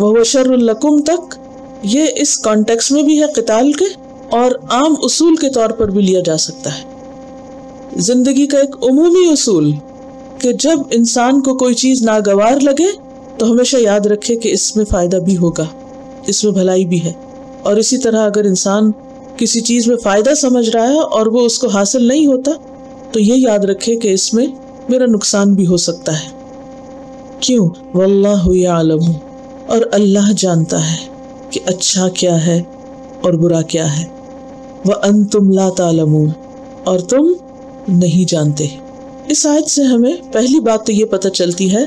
وَهُوَ شَرٌّ لَكُمْ تک یہ اس کانٹیکس میں بھی ہے قتال کے، اور عام اصول کے طور پر بھی لیا جا سکتا ہے۔ زندگی کا ایک عمومی اصول کہ جب انسان کو کوئی چیز ناگوار لگے تو ہمیشہ یاد رکھے کہ اس میں فائدہ بھی ہوگا، اس میں بھلائی بھی ہے، اور اسی طرح اگر انسان کسی چیز میں فائدہ سمجھ رہا ہے اور وہ اس کو حاصل نہیں ہوتا تو یہ یاد رکھے کہ اس میں میرا نقصان بھی ہو سکتا ہے۔ کیوں؟ واللہ یعلم، اور اللہ جانتا ہے کہ اچھا کیا ہے اور برا کیا ہے، وانتم لا تعلمون، اور تم نہیں جانتے۔ اس آیت سے ہمیں پہلی بات تو یہ پتہ چلتی ہے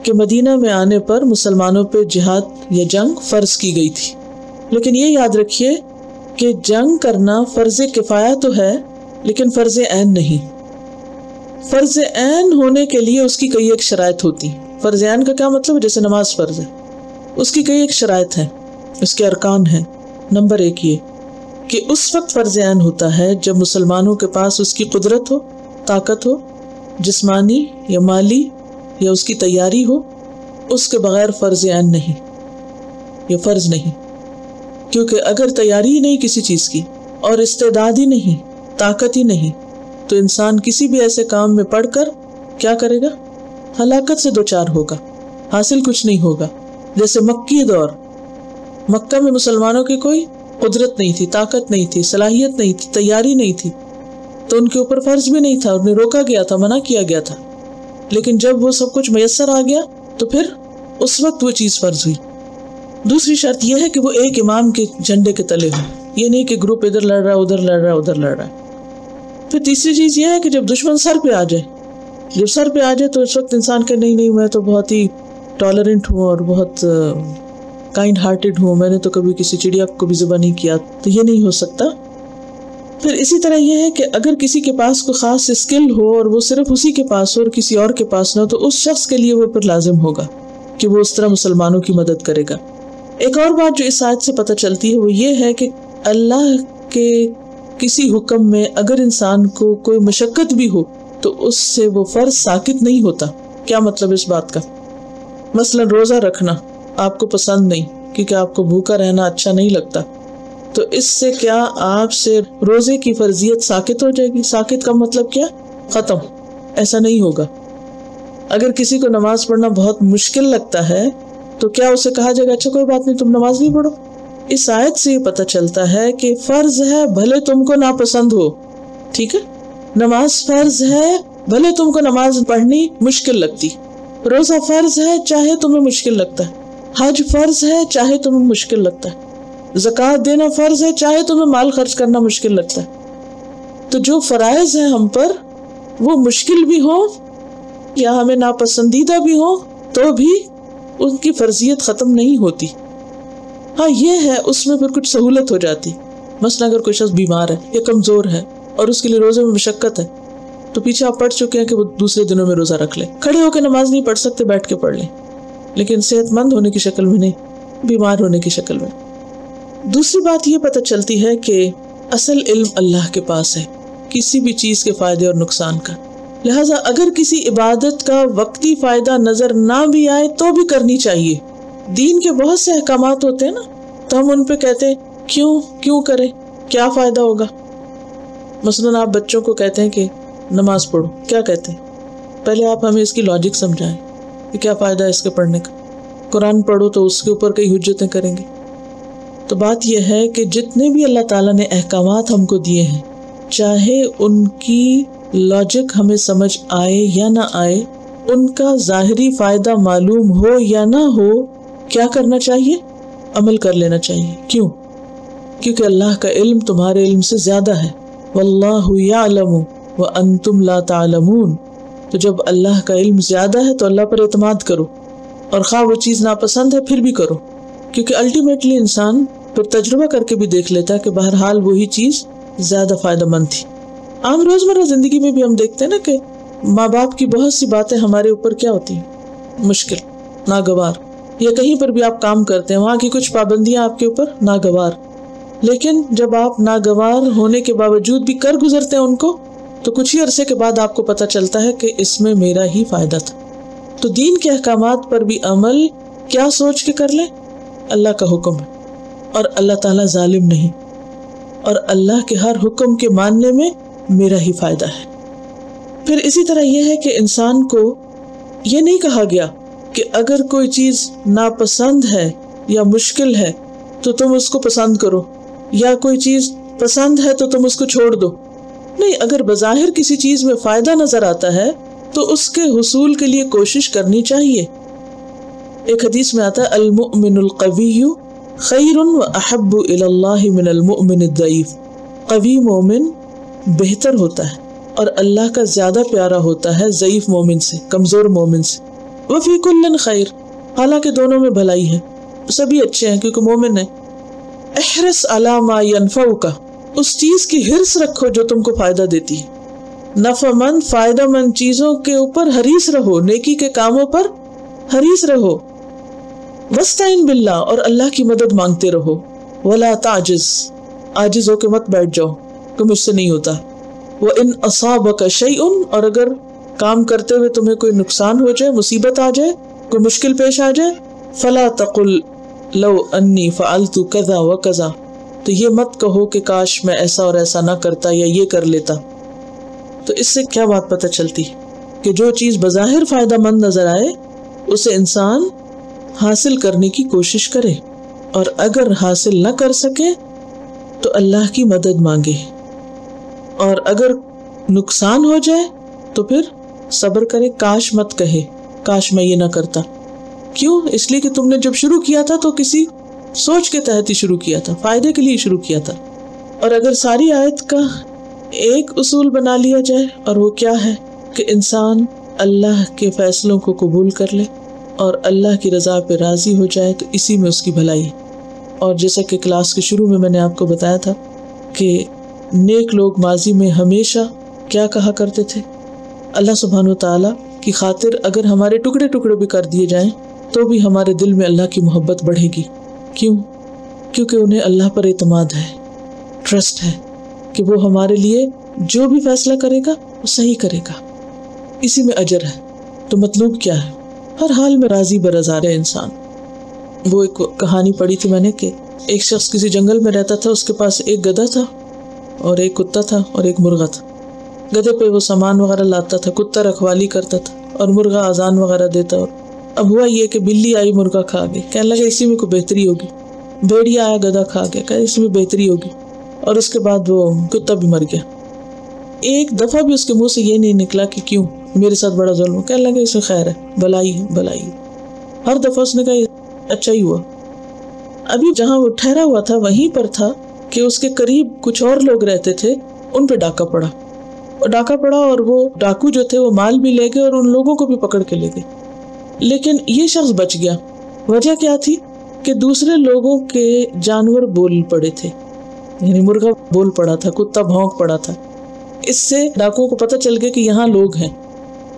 کہ مدینہ میں آنے پر مسلمانوں پہ جہاد یا جنگ فرض کی گئی تھی، لیکن یہ یاد رکھیے کہ جنگ کرنا فرض کفایہ تو ہے لیکن فرض عین نہیں۔ فرض عین ہونے کے لیے اس کی کئی ایک شرائط ہوتی۔ فرض عین کا کیا مطلب ہے؟ جیسے نماز فرض ہے، اس کی کئی ایک شرائط ہیں، اس کے ارکان ہیں۔ نمبر 1 یہ کہ اس وقت فرض عین ہوتا ہے جب مسلمانوں کے پاس اس کی قدرت ہو، طاقت ہو، جسمانی یا مالی یا اس کی تیاری ہو، اس کے بغیر فرض عین نہیں، یہ فرض نہیں۔ کیونکہ اگر تیاری ہی نہیں کسی چیز کی اور استعداد ہی نہیں، طاقت ہی نہیں، تو انسان کسی بھی ایسے کام میں پڑھ کر کیا کرے گا؟ ہلاکت سے دوچار ہوگا، حاصل کچھ نہیں ہوگا۔ جیسے مکی دور، مکہ میں مسلمانوں کی کوئی قدرت نہیں تھی، طاقت نہیں تھی، صلاحیت نہیں تھی، تیاری نہیں تھی، تو ان کے اوپر فرض بھی نہیں تھا، انہیں روکا گیا تھا، منع کیا گیا تھا۔ لیکن جب وہ سب کچھ میسر آ گیا تو پھر اس وقت وہ چیز فرض ہوئی۔ دوسری شرط یہ ہے کہ وہ ایک امام کے جھنڈے کے تلے ہو، یہ نہیں کہ گروپ ادھر لڑ رہا ہے، ادھر لڑ رہا ہے، ادھر لڑ رہا ہے۔ پھر تیسری چیز یہ ہے کہ جب دشمن سر پہ آ جائے، جب سر پہ آ جائے تو اس وقت انسان کہ نہیں میں تو بہت ہی ٹالرنٹ ہوں اور بہت کائنڈ ہارٹڈ ہوں، میں نے تو کبھی کسی چڑیا کو بھی ذبح نہیں کیا، تو یہ نہیں ہو سکتا۔ پھر اسی طرح یہ ہے کہ اگر کسی کے پاس کوئی خاص اسکل ہو اور وہ صرف اسی کے پاس ہو اور کسی اور کے پاس نہ ہو، تو اس شخص کے لیے وہ پھر لازم ہوگا کہ وہ اس طرح مسلمانوں کی مدد کرے گا۔ ایک اور بات جو اس آیت سے پتہ چلتی ہے وہ یہ ہے کہ اللہ کے کسی حکم میں اگر انسان کو کوئی مشقت بھی ہو تو اس سے وہ فرض ساقط نہیں ہوتا۔ کیا مطلب اس بات کا؟ مثلا روزہ رکھنا آپ کو پسند نہیں کیونکہ آپ کو بھوکا رہنا اچھا نہیں لگتا، تو اس سے کیا آپ سے روزے کی فرضیت ساقط ہو جائے گی؟ ساقط کا مطلب کیا؟ ختم، ایسا نہیں ہوگا۔ اگر کسی کو نماز پڑھنا بہت مشکل لگتا ہے تو کیا اسے کہا جائے گا اچھا کوئی بات نہیں تم نماز نہیں پڑھو؟ اس آیت سے یہ پتہ چلتا ہے کہ فرض ہے بھلے تم کو ناپسند ہو، ٹھیک ہے، نماز فرض ہے بھلے تم کو نماز پڑھنی مشکل لگتی، روزہ فرض ہے چاہے تمہیں مشکل لگتا ہے، حج فرض ہے چاہے تمہیں مشکل لگتا ہے، زکوٰۃ دینا فرض ہے چاہے تمہیں مال خرچ کرنا مشکل لگتا ہے۔ تو جو فرائض ہیں ہم پر وہ مشکل بھی ہوں یا ہمیں ناپسندیدہ بھی ہوں تو بھی ان کی فرضیت ختم نہیں ہوتی۔ ہاں یہ ہے اس میں پھر کچھ سہولت ہو جاتی، مثلا اگر کوئی شخص بیمار ہے یا کمزور ہے اور اس کے لیے روزے میں مشقت ہے تو پیچھے آپ پڑھ چکے ہیں کہ وہ دوسرے دنوں میں روزہ رکھ لے، کھڑے ہو کے نماز نہیں پڑھ سکتے بیٹھ کے پڑھ لیں، لیکن صحت مند ہونے کی شکل میں نہیں، بیمار ہونے کی شکل میں۔ دوسری بات یہ پتہ چلتی ہے کہ اصل علم اللہ کے پاس ہے کسی بھی چیز کے فائدے اور نقصان کا، لہٰذا اگر کسی عبادت کا وقتی فائدہ نظر نہ بھی آئے تو بھی کرنی چاہیے۔ دین کے بہت سے احکامات ہوتے ہیں نا، تو ہم ان پہ کہتے ہیں کیوں کریں، کیا فائدہ ہوگا۔ مثلاً آپ بچوں کو کہتے ہیں کہ نماز پڑھو، کیا کہتے ہیں؟ پہلے آپ ہمیں اس کی لاجک سمجھائیں کہ کیا فائدہ ہے اس کے پڑھنے کا۔ قرآن پڑھو تو اس کے اوپر کئی حجتیں کریں گے۔ تو بات یہ ہے کہ جتنے بھی اللہ تعالیٰ نے احکامات ہم کو دیے ہیں، چاہے ان کی لاجک ہمیں سمجھ آئے یا نہ آئے، ان کا ظاہری فائدہ معلوم ہو یا نہ ہو، کیا کرنا چاہیے؟ عمل کر لینا چاہیے۔ کیوں؟ کیونکہ اللہ کا علم تمہارے علم سے زیادہ ہے۔ واللہ یعلم وانتم لا تعلمون۔ تو جب اللہ کا علم زیادہ ہے تو اللہ پر اعتماد کرو، اور خواہ وہ چیز ناپسند ہے پھر بھی کرو، کیونکہ الٹیمیٹلی انسان پھر تجربہ کر کے بھی دیکھ لیتا ہے کہ بہرحال وہی چیز زیادہ فائدہ مند تھی۔ عام روزمرہ زندگی میں بھی ہم دیکھتے ہیں نا کہ ماں باپ کی بہت سی باتیں ہمارے اوپر کیا ہوتی ہیں؟ مشکل، ناگوار، یا کہیں پر بھی آپ کام کرتے ہیں وہاں کی کچھ پابندیاں آپ کے اوپر ناگوار، لیکن جب آپ ناگوار ہونے کے باوجود بھی کر گزرتے ہیں ان کو، تو کچھ ہی عرصے کے بعد آپ کو پتہ چلتا ہے کہ اس میں میرا ہی فائدہ تھا۔ تو دین کے احکامات پر بھی عمل کیا سوچ کے کر لیں؟ اللہ کا حکم ہے، اور اللہ تعالیٰ ظالم نہیں، اور اللہ کے ہر حکم کے ماننے میں میرا ہی فائدہ ہے۔ پھر اسی طرح یہ ہے کہ انسان کو یہ نہیں کہا گیا کہ اگر کوئی چیز ناپسند ہے یا مشکل ہے تو تم اس کو پسند کرو، یا کوئی چیز پسند ہے تو تم اس کو چھوڑ دو۔ نہیں، اگر بظاہر کسی چیز میں فائدہ نظر آتا ہے تو اس کے حصول کے لیے کوشش کرنی چاہیے۔ ایک حدیث میں آتا ہے المؤمن القوی خیر و احب الی اللہ من المؤمن الضعیف، قوی مومن بہتر ہوتا ہے اور اللہ کا زیادہ پیارا ہوتا ہے ضعیف مومن سے، کمزور مومن سے۔ وفی کل خیر، حالانکہ دونوں میں بھلائی ہے، سبھی اچھے ہیں کیونکہ مومن ہے۔ احرص علی ما ینفعک، اس چیز کی حرص رکھو جو تم کو فائدہ دیتی ہے۔ نفع مند، فائدہ مند چیزوں کے اوپر حریص رہو، نیکی کے کاموں پر حریص رہو۔ واستعن باللہ، اور اللہ کی مدد مانگتے رہو۔ ولا تعجز، عاجز ہو کے مت بیٹھ جاؤ کہ مجھ سے نہیں ہوتا۔ وان اصابک شیء، اور اگر کام کرتے ہوئے تمہیں کوئی نقصان ہو جائے، مصیبت آ جائے، کوئی مشکل پیش آ جائے، فلا تقل لو انی فعلت کذا وکذا، تو یہ مت کہو کہ کاش میں ایسا اور ایسا نہ کرتا یا یہ کر لیتا۔ تو اس سے کیا بات پتہ چلتی کہ جو چیز بظاہر فائدہ مند نظر آئے اسے انسان حاصل کرنے کی کوشش کرے، اور اگر حاصل نہ کر سکے تو اللہ کی مدد مانگے، اور اگر نقصان ہو جائے تو پھر صبر کرے، کاش مت کہے کاش میں یہ نہ کرتا۔ کیوں؟ اس لیے کہ تم نے جب شروع کیا تھا تو کسی سوچ کے تحت ہی شروع کیا تھا، فائدے کے لیے شروع کیا تھا۔ اور اگر ساری آیت کا ایک اصول بنا لیا جائے، اور وہ کیا ہے کہ انسان اللہ کے فیصلوں کو قبول کر لے اور اللہ کی رضا پہ راضی ہو جائے، تو اسی میں اس کی بھلائی ہے۔ اور جیسا کہ کلاس کے شروع میں نے آپ کو بتایا تھا کہ نیک لوگ ماضی میں ہمیشہ کیا کہا کرتے تھے، اللہ سبحانہ و تعالیٰ کی خاطر اگر ہمارے ٹکڑے ٹکڑے بھی کر دیے جائیں تو بھی ہمارے دل میں اللہ کی محبت بڑھے گی۔ کیوں؟ کیونکہ انہیں اللہ پر اعتماد ہے، ٹرسٹ ہے کہ وہ ہمارے لیے جو بھی فیصلہ کرے گا وہ صحیح کرے گا، اسی میں اجر ہے۔ تو مطلوب کیا ہے؟ ہر حال میں راضی برضا رہے انسان۔ وہ ایک کہانی پڑھی تھی میں نے کہ ایک شخص کسی جنگل میں رہتا تھا، اس کے پاس ایک گدھا تھا اور ایک کتا تھا اور ایک مرغا تھا۔ گدھے پہ وہ سامان وغیرہ لاتا تھا، کتا رکھوالی کرتا تھا اور مرغا اذان وغیرہ دیتا۔ اور اب ہوا یہ کہ بلی آئی مرغا کھا گئی، کہنے لگا اسی میں کوئی بہتری ہوگی۔ بھیڑیا آیا گدھا کھا گیا، کہا اس میں بہتری ہوگی، اور اس کے بعد وہ کتا بھی مر گیا۔ ایک دفعہ بھی اس کے منہ سے یہ نہیں نکلا کہ کیوں میرے ساتھ بڑا ظلم ہو، کہنے لگا اس میں خیر ہے، بلائی ہے بلائی ہے۔ ہر دفعہ اس نے کہا اچھا ہی ہوا۔ ابھی جہاں وہ ٹھہرا ہوا تھا وہیں پر تھا کہ اس کے قریب کچھ اور لوگ رہتے تھے، ان پہ ڈاکہ پڑا اور وہ ڈاکو جو تھے وہ مال بھی لے گئے اور ان لوگوں کو بھی پکڑ کے لے گئے، لیکن یہ شخص بچ گیا۔ وجہ کیا تھی کہ دوسرے لوگوں کے جانور بول پڑے تھے، یعنی مرغا بول پڑا تھا، کتا بھونک پڑا تھا۔ اس سے ڈاکوؤں کو پتہ چل گیا کہ یہاں لوگ ہیں،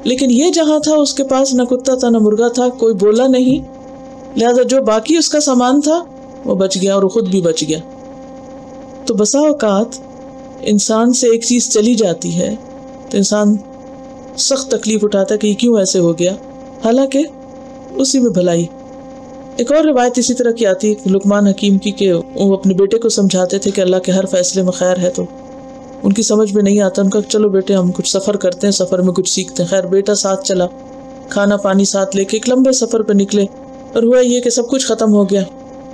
لیکن یہ جہاں تھا اس کے پاس نہ کتا تھا نہ مرغا تھا، کوئی بولا نہیں، لہذا جو باقی اس کا سامان تھا وہ بچ گیا اور وہ خود بھی بچ گیا۔ تو بسا اوقات انسان سے ایک چیز چلی جاتی ہے تو انسان سخت تکلیف اٹھاتا ہے کہ یہ کیوں ایسے ہو گیا، حالانکہ اسی میں بھلائی۔ ایک اور روایت اسی طرح کی آتی ہے لقمان حکیم کی کہ وہ اپنے بیٹے کو سمجھاتے تھے کہ اللہ کے ہر فیصلے میں خیر ہے، تو ان کی سمجھ میں نہیں آتا، ان کا چلو بیٹے ہم کچھ سفر کرتے ہیں، سفر میں کچھ سیکھتے ہیں۔ خیر بیٹا ساتھ چلا، کھانا پانی ساتھ لے کے ایک لمبے سفر پہ نکلے، اور ہوا یہ کہ سب کچھ ختم ہو گیا۔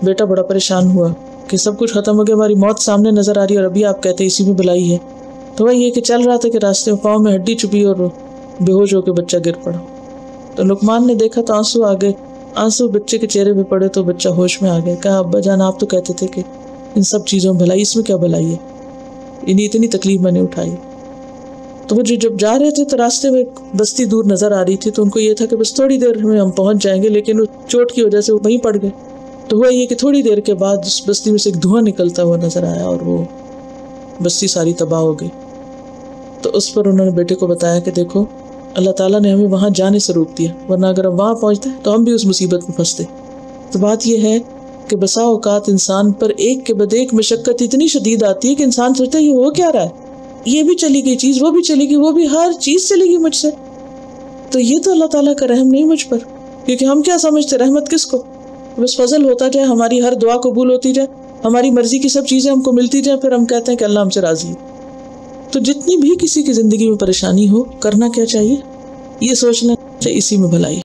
بیٹا بڑا پریشان ہوا کہ سب کچھ ختم ہو گیا، ہماری موت سامنے نظر آ رہی ہے اور ابھی آپ کہتے ہیں اسی میں بھلائی ہے۔ تو وہ یہ کہ چل رہا تھا کہ راستے میں پاؤں میں ہڈی چبھی اور بے ہوش ہو کے بچہ گر پڑا۔ تو لقمان نے دیکھا تو آنسو آ گئے، آنسو بچے کے چہرے پہ پڑے تو بچہ ہوش میں آ گیا۔ کہا ابا جان آپ تو کہتے تھے کہ ان سب چیزوں میں بھلائی، اس میں کیا بھلائی ہے، انہیں اتنی تکلیف میں نے اٹھائی۔ تو وہ جب جا رہے تھے تو راستے میں ایک بستی دور نظر آ رہی تھی، تو ان کو یہ تھا کہ بس تھوڑی دیر میں ہم پہنچ جائیں گے، لیکن چوٹ کی وجہ سے وہ وہیں پڑ گئے۔ تو ہوا یہ کہ تھوڑی دیر کے بعد اس بستی میں سے ایک دھواں نکلتا ہوا نظر آیا اور وہ بستی ساری تباہ ہو گئی۔ تو اس پر انہوں نے بیٹے کو بتایا کہ دیکھو اللہ تعالیٰ نے ہمیں وہاں جانے سے روک دیا، ورنہ اگر ہم وہاں پہنچتے تو ہم بھی اس مصیبت میں پھنستے۔ تو بات یہ ہے کہ بسا اوقات انسان پر ایک کے بعد ایک مشقت اتنی شدید آتی ہے کہ انسان سوچتا ہے یہ ہو کیا رہا ہے، یہ بھی چلی گئی چیز، وہ بھی چلی گئی، وہ بھی، ہر چیز چلے گی مجھ سے، تو یہ تو اللہ تعالیٰ کا رحم نہیں مجھ پر، کیونکہ ہم کیا سمجھتے رحمت کس کو، بس فضل ہوتا جائے، ہماری ہر دعا قبول ہوتی جائے، ہماری مرضی کی سب چیزیں ہم کو ملتی جائیں، پھر ہم کہتے ہیں کہ اللہ ہم سے راضی ہے۔ تو جتنی بھی کسی کی زندگی میں پریشانی ہو، کرنا کیا چاہیے؟ یہ سوچنا چاہیے اسی میں بھلائی۔